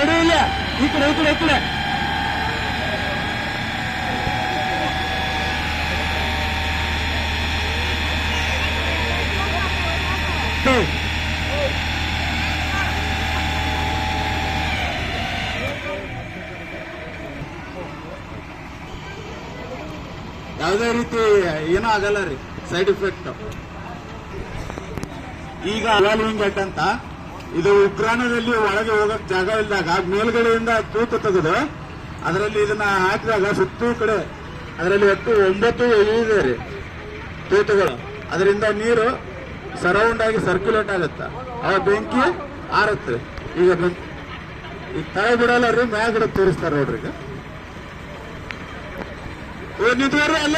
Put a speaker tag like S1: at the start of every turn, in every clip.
S1: Ready ಇಲ್ಲ ಈ ಕಡೆ ಈ ಕಡೆ ಈ ಕಡೆ ಯಾವುದೇ ರೀತಿ ಏನೂ ಆಗಲ್ಲ ರೀ, ಸೈಡ್ ಇಫೆಕ್ಟ್. ಈಗ ಅವಾಲ್ವಿಂಗ್ ಗೇಟ್ ಅಂತ ಇದು ಉಗ್ರಾಣದಲ್ಲಿ ಒಳಗೆ ಹೋಗಕ್ ಜಾಗ ಇಲ್ದಾಗ ಮೇಲ್ಗಡೆಯಿಂದ ತೂತು ತೆಗೆದು ಅದರಲ್ಲಿ ಇದನ್ನ ಹಾಕಿದಾಗ ಸುತ್ತೂ ಕಡೆ ಅದರಲ್ಲಿ ಒಟ್ಟು 9 ಇದೆ ರೀ ತೂತುಗಳು. ಅದರಿಂದ ನೀರು ಸರೌಂಡ್ ಆಗಿ ಸರ್ಕ್ಯುಲೇಟ್ ಆಗುತ್ತ, ಆ ಬೆಂಕಿ ಆರುತ್ತೆ. ಈಗ ತಳ ಬಿಡಲ್ಲ ರೀ, ಮ್ಯಾಗಡೆ ತೋರಿಸ್ತಾರ ನೋಡ್ರಿ. ಈಗ ನಿಂತ್ರಿ ಅಲ್ಲ,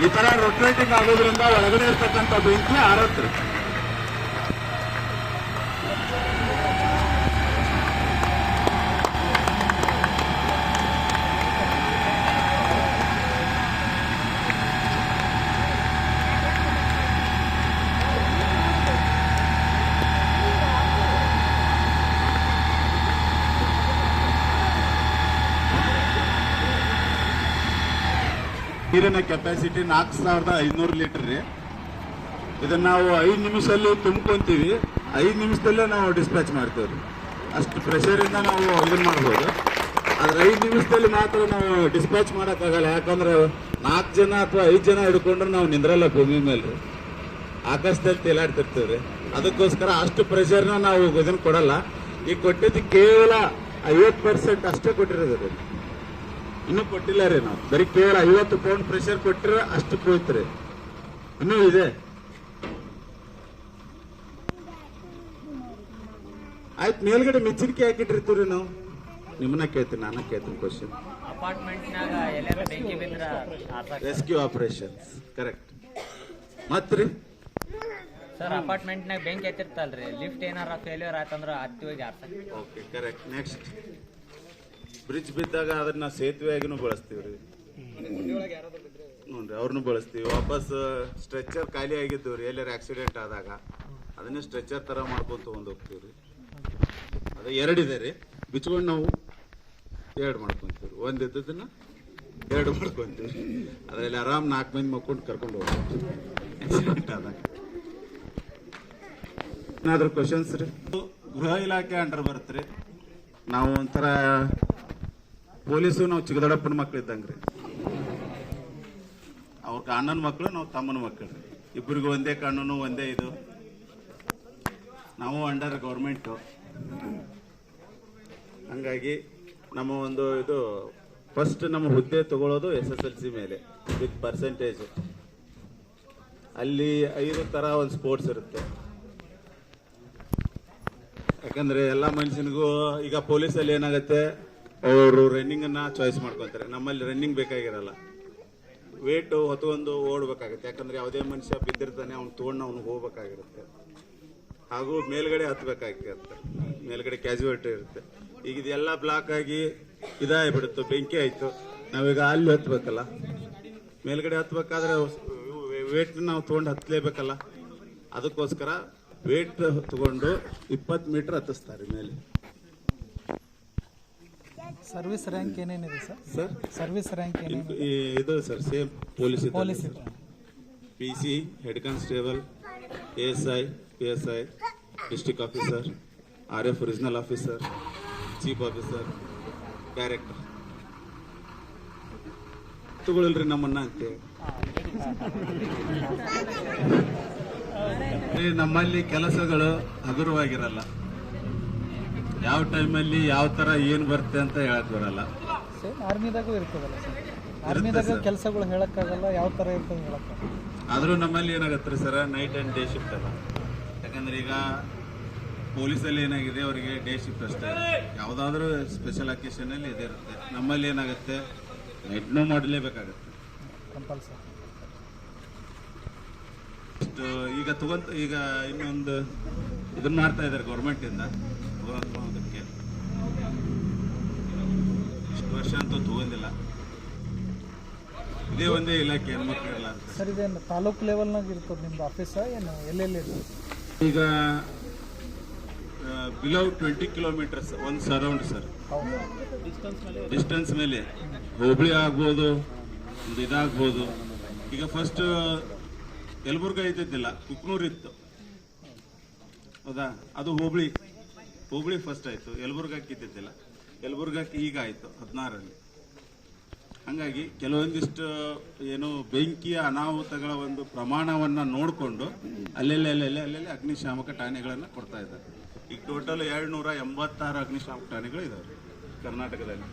S1: ಈ ತರ ರೊಟೇಟಿಂಗ್ ಆಗೋದ್ರಿಂದ ಒಳಗಡೆ ಇರ್ತಕ್ಕಂಥ ಬೆಂಕಿ ಆರತ್ರಿ. ನೀರಿನ ಕೆಪಾಸಿಟಿ 4500 ಲೀಟರ್ ರೀ. ಇದನ್ನ ನಾವು 5 ನಿಮಿಷದಲ್ಲಿ ತುಂಬ್ಕೊಂತೀವಿ, 5 ನಿಮಿಷದಲ್ಲೇ ನಾವು ಡಿಸ್ಪ್ಯಾಚ್ ಮಾಡ್ತೇವೆ. ಅಷ್ಟು ಪ್ರೆಷರಿಂದ ನಾವು ಇದನ್ನ ಮಾಡ್ಬೋದು. ಆದ್ರೆ 5 ನಿಮಿಷದಲ್ಲಿ ಮಾತ್ರ ನಾವು ಡಿಸ್ಪ್ಯಾಚ್ ಮಾಡೋಕ್ಕಾಗಲ್ಲ. ಯಾಕಂದ್ರೆ 4 ಜನ ಅಥವಾ 5 ಜನ ಹಿಡ್ಕೊಂಡ್ರೆ ನಾವು ನಿಂದ್ರಲ್ಲ ಭೂಮಿ ಮೇಲೆ, ಆಕಾಶದಲ್ಲಿ ತೇಲಾಡ್ತಿರ್ತೇವೆ. ಅದಕ್ಕೋಸ್ಕರ ಅಷ್ಟು ಪ್ರೆಷರ್ನ ನಾವು ಇದನ್ನ ಕೊಡಲ್ಲ. ಈಗ ಕೊಟ್ಟಿದ್ದು ಕೇವಲ 50% ಅಷ್ಟೇ ಕೊಟ್ಟಿರೋದು, ಇನ್ನೂ ಕೊಟ್ಟಿಲ್ಲ ರೀ. ನಾವು ಬರೀ ಕೇವಲ 50 ಪೌಂಡ್ ಪ್ರೆಷರ್ ಕೊಟ್ಟರೆ ಅಷ್ಟು ಹೋಯ್ತ್ರಿ, ಇನ್ನೂ ಇದೆ. ಆಯ್ತು, ಮೇಲ್ಗಡೆ ಮಿಚ್ಚರಿಕೆ ಹಾಕಿಟ್ಟಿರ್ತೀವ್ರಿ ನಾವು. ನಿಮ್ಮನ್ನ ಕೇಳ್ತೀನಿ, ನಾನು ಕೇಳ್ತೀನಿ ಕ್ವಶನ್. Rescue operations correct. ಮತ್ರಿ
S2: ಸರ್, ಅಪಾರ್ಟ್ಮೆಂಟ್ನಾಗ ಬೆಂಕಿ ಎತ್ತಿರ್ತಲ್ರಿ, ಲಿಫ್ಟ್ ಏನಾರ ಫೇಲ್ಯೂರ್ ಆಯ್ತಂದ್ರ ಹತ್ತಿ ಹೋಗಿ ಆರ್ಸಕ್.
S1: Okay correct. ನೆಕ್ಸ್ಟ್, ಬ್ರಿಡ್ಜ್ ಬಿದ್ದಾಗ ಅದನ್ನ ಸೇತುವೆಯಾಗಿನೂ ಬಳಸ್ತೀವ್ರಿ ನೋಡ್ರಿ, ಅವ್ರನ್ನೂ ಬಳಸ್ತೀವಿ. ವಾಪಸ್ ಸ್ಟ್ರೆಚರ್ ಖಾಲಿ ಆಗಿದ್ದೀವಿ ರೀ, ಎಲ್ಲಾರು ಆಕ್ಸಿಡೆಂಟ್ ಆದಾಗ ಅದನ್ನೇ ಸ್ಟ್ರೆಚರ್ ತರ ಮಾಡ್ಕೊಂಡು ತಗೊಂಡ್ ಹೋಗ್ತೀವ್ರಿ. ಅದು 2 ಇದೆ ರೀ, ಬಿಚ್ಕೊಂಡು ನಾವು 2 ಮಾಡ್ಕೊಂತೀವ್ರಿ. 1 ಇದ್ದದನ್ನ 2 ಮಾಡ್ಕೊಂತೀವಿ. ಅದರಲ್ಲಿ ಆರಾಮ್ 4 ಮಂದಿ ಮಕ್ಕೊಂಡು ಕರ್ಕೊಂಡು ಹೋಗ್ತೀವಿ ಆಕ್ಸಿಡೆಂಟ್ ಆದಾಗ. ಏನಾದ್ರು ಕ್ವಶನ್ಸ್ ರೀ? ಗೃಹ ಇಲಾಖೆ ಅಂಡರ್ ಬರುತ್ತೆ ರೀ. ನಾವು ಒಂಥರ ಪೊಲೀಸು ನಾವು ಚಿಕ್ಕದೊಡ್ಡಪ್ಪನ ಮಕ್ಳು ಇದ್ದಂಗ್ರಿ. ಅವ್ರ ಅಣ್ಣನ ಮಕ್ಕಳು, ನಾವು ತಮ್ಮನ ಮಕ್ಕಳು ರೀ. ಇಬ್ಬರಿಗೂ ಒಂದೇ ಕಾನೂನು, ಒಂದೇ ಇದು. ನಾವು ಅಂಡರ್ ಗೌರ್ಮೆಂಟು, ಹಂಗಾಗಿ ನಮ್ಮ ಒಂದು ಇದು ಫಸ್ಟ್ ನಮ್ಮ ಹುದ್ದೆ ತಗೊಳ್ಳೋದು SSLC ಮೇಲೆ ವಿತ್ ಪರ್ಸೆಂಟೇಜ್. ಅಲ್ಲಿ 5 ತರ ಒಂದು ಸ್ಪೋರ್ಟ್ಸ್ ಇರುತ್ತೆ. ಯಾಕಂದ್ರೆ ಎಲ್ಲ ಮನುಷ್ಯನಿಗೂ ಈಗ ಪೊಲೀಸಲ್ಲಿ ಏನಾಗುತ್ತೆ, ಅವರು ರನ್ನಿಂಗ್ ಅನ್ನ ಚಾಯ್ಸ್ ಮಾಡ್ಕೊಂತಾರೆ. ನಮ್ಮಲ್ಲಿ ರನ್ನಿಂಗ್ ಬೇಕಾಗಿರಲ್ಲ, ವೇಟ್ ಹೊತ್ಕೊಂಡು ಓಡ್ಬೇಕಾಗುತ್ತೆ. ಯಾಕಂದ್ರೆ ಯಾವುದೇ ಮನುಷ್ಯ ಬಿದ್ದಿರ್ತಾನೆ, ಅವ್ನು ತೊಗೊಂಡು ಅವ್ನಿಗೆ ಹೋಗ್ಬೇಕಾಗಿರುತ್ತೆ. ಹಾಗೂ ಮೇಲ್ಗಡೆ ಹತ್ಬೇಕಾಗಿರುತ್ತೆ, ಮೇಲ್ಗಡೆ ಕ್ಯಾಜುಯಾಲಿಟಿ ಇರುತ್ತೆ. ಈಗ ಇದೆಲ್ಲ ಬ್ಲಾಕ್ ಆಗಿ ಇದಾಗ್ಬಿಡುತ್ತೆ, ಬೆಂಕಿ ಆಯ್ತು. ನಾವೀಗ ಅಲ್ಲಿ ಹತ್ಬೇಕಲ್ಲ, ಮೇಲ್ಗಡೆ ಹತ್ಬೇಕಾದ್ರೆ ವೇಟ್ ನಾವು ತೊಗೊಂಡು ಹತ್ತಲೇಬೇಕಲ್ಲ. ಅದಕ್ಕೋಸ್ಕರ ವೇಟ್ ತಗೊಂಡು 20 ಮೀಟರ್ ಹತ್ತಿಸ್ತಾರೆ ಮೇಲೆ.
S3: ಸರ್ವಿಸ್ ರ್ಯಾಂಕ್ ಏನೇನಿದೆ ಸರ್?
S1: ಸರ್,
S3: ಸರ್ವಿಸ್ ರ್ಯಾಂಕ್
S1: ಇದು sir same police PC, head constable, ASI, PSI, district officer, RF regional officer, chief officer, director. ತಗೊಳ್ರಿ ನಮ್ಮನ್ನ ಅಂತೇಳಿ. ನಮ್ಮಲ್ಲಿ ಕೆಲಸಗಳು ಹಗುರವಾಗಿರಲ್ಲ. ಯಾವ ಟೈಮಲ್ಲಿ ಯಾವ ತರ ಏನ್ ಬರುತ್ತೆ ಅಂತ ಹೇಳಕ್ ಬರಲ್ಲ.
S3: ಆರ್ಮಿದಾಗೂ ಇರ್ತದಲ್ಲ ಸರ್, ಆರ್ಮಿದಾಗ ಕೆಲಸಗಳು ಹೇಳಕ್ಕಾಗಲ್ಲ, ಯಾವ ತರ ಇರ್ತದೆ ಹೇಳಕ್ಕಾಗಲ್ಲ.
S1: ಆದ್ರೂ ನಮ್ಮಲ್ಲಿ ಏನಾಗತ್ತೆ sir, night and day shift ಅಲ್ಲ. ಯಾಕಂದ್ರೆ ಈಗ ಪೊಲೀಸಲ್ಲಿ ಏನಾಗಿದೆ, ಅವರಿಗೆ ಡೇ ಶಿಫ್ಟ್ ಅಷ್ಟೇ. ಯಾವ್ದಾದ್ರು ಸ್ಪೆಷಲ್ ಅಕೇಶನ್ ಅಲ್ಲಿ ಇದೇ ಇರುತ್ತೆ. ನಮ್ಮಲ್ಲಿ ಏನಾಗುತ್ತೆ, ನೈಟ್ನೂ ಮಾಡಲೇಬೇಕಾಗತ್ತೆ
S3: ಕಂಪಲ್ಸರಿ.
S1: ಈಗ ಈಗ ಇನ್ನೊಂದು ಇದನ್ನ ಮಾಡ್ತಾ ಇದ್ದಾರೆ ಗೌರ್ಮೆಂಟ್ ಇಂದ. ಅದಕ್ಕೆ ಇಷ್ಟು ವರ್ಷ ಅಂತೂ ತಗೊಂಡಿಲ್ಲ. ಇದೇ ಒಂದೇ ಇಲಾಖೆ ಹೆಣ್ಮಕ್ಳು ಇಲ್ಲ ಅಂತ.
S3: ಸರ್ ಇದೇನು ತಾಲೂಕು ಲೆವೆಲ್ನಾಗ ಇರ್ತದೆ ನಿಮ್ದು ಆಫೀಸ ಏನು ಎಲ್ಲೆಲ್ಲಿ ಇರ್ತದೆ?
S1: ಈಗ ಬಿಲೋ 20 ಕಿಲೋಮೀಟರ್ಸ್ ಒಂದು ಸರೌಂಡ್ ಸರ್, ಡಿಸ್ಟೆನ್ಸ್ ಮೇಲೆ ಹೋಬಳಿ ಆಗ್ಬೋದು, ಒಂದು ಇದಾಗ್ಬೋದು. ಈಗ ಫಸ್ಟ್ ಯಲಬುರ್ಗ ಇದ್ದಿದ್ದಿಲ್ಲ, ಕುಕ್ನೂರ್ ಇತ್ತು, ಹೌದಾ? ಅದು ಹೋಬಳಿ ಫಸ್ಟ್ ಆಯ್ತು, ಯಲಬುರ್ಗಕ್ಕೆ ಇದ್ದಿದ್ದಿಲ್ಲ. ಯಲಬುರ್ಗಕ್ಕೆ ಈಗ ಆಯ್ತು 16ರಲ್ಲಿ. ಹಂಗಾಗಿ ಕೆಲವೊಂದಿಷ್ಟು ಏನು ಬೆಂಕಿಯ ಅನಾಹುತಗಳ ಒಂದು ಪ್ರಮಾಣವನ್ನ ನೋಡಿಕೊಂಡು ಅಲ್ಲೆಲ್ಲಿ ಅಗ್ನಿಶಾಮಕ ಠಾಣೆಗಳನ್ನು ಕೊಡ್ತಾ ಇದ್ದಾರೆ. ಈಗ ಟೋಟಲ್ 286 ಅಗ್ನಿಶಾಮಕ ಠಾಣೆಗಳು ಇದಾವೆ ಕರ್ನಾಟಕದಲ್ಲಿ.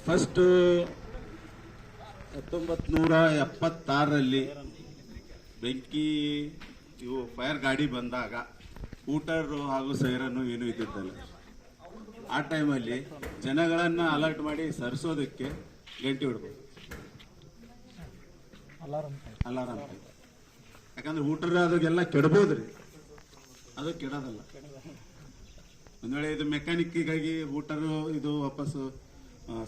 S1: ಫಸ್ಟ್ 1976ರಲ್ಲಿ ಬೆಂಕಿ ಇವು ಫೈರ್ ಗಾಡಿ ಬಂದಾಗ ಊಟರು ಹಾಗೂ ಸೈರನ್ನು ಏನು ಇದ್ದಿದ್ದಲ್ಲ. ಆ ಟೈಮಲ್ಲಿ ಜನಗಳನ್ನ ಅಲರ್ಟ್ ಮಾಡಿ ಸರಿಸೋದಕ್ಕೆ ಗಂಟೆ ಹೊಡ್ಬೋದು, ಅಲಾರಾಮ್. ಯಾಕಂದ್ರೆ ಊಟರ ಅದಕ್ಕೆಲ್ಲ ಕೆಡಬೋದ್ರಿ, ಅದು ಕೆಡೋದಲ್ಲ. ಒಂದ್ ವೇಳೆ ಇದು ಮೆಕ್ಯಾನಿಕ್ಗಾಗಿ ಊಟರು ಇದು ವಾಪಸ್ಸು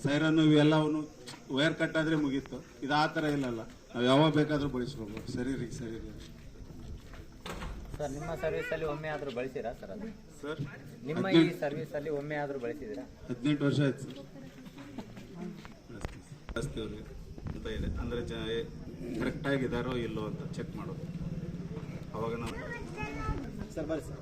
S1: ಸೈರನ್ನು ಇವೆಲ್ಲವನ್ನು ವೈರ್ ಕಟ್ ಆದ್ರೆ ಮುಗೀತು. ಇದು ಆ ಥರ ಇಲ್ಲಲ್ಲ, ನಾವು ಯಾವಾಗ ಬೇಕಾದ್ರೂ ಬಳಸ್ಬೋದು. ಸರಿ ರೀ.
S2: ಸರ್ ನಿಮ್ಮ ಸರ್ವಿಸ್ ಅಲ್ಲಿ ಒಮ್ಮೆ ಆದ್ರೂ ಬಳಸಿರಾ ಸರ್ ಅದು?
S1: ಸರ್
S2: ನಿಮ್ಮ ಈ ಸರ್ವಿಸ್ ಅಲ್ಲಿ ಒಮ್ಮೆ ಆದ್ರೂ ಬಳಸಿದಿರಾ?
S1: 18 ವರ್ಷ ಆಯ್ತು ಸರ್. ಬಳಸ್ತೀವ್ರಿ ಅಂತ ಇದೆ, ಅಂದ್ರೆ ಕರೆಕ್ಟ್ ಆಗಿದಾರೋ ಇಲ್ಲೋ ಅಂತ ಚೆಕ್ ಮಾಡೋದು. ಅವಾಗ ನಾವು
S3: ಸರ್ ಬರ್ರಿ ಸರ್.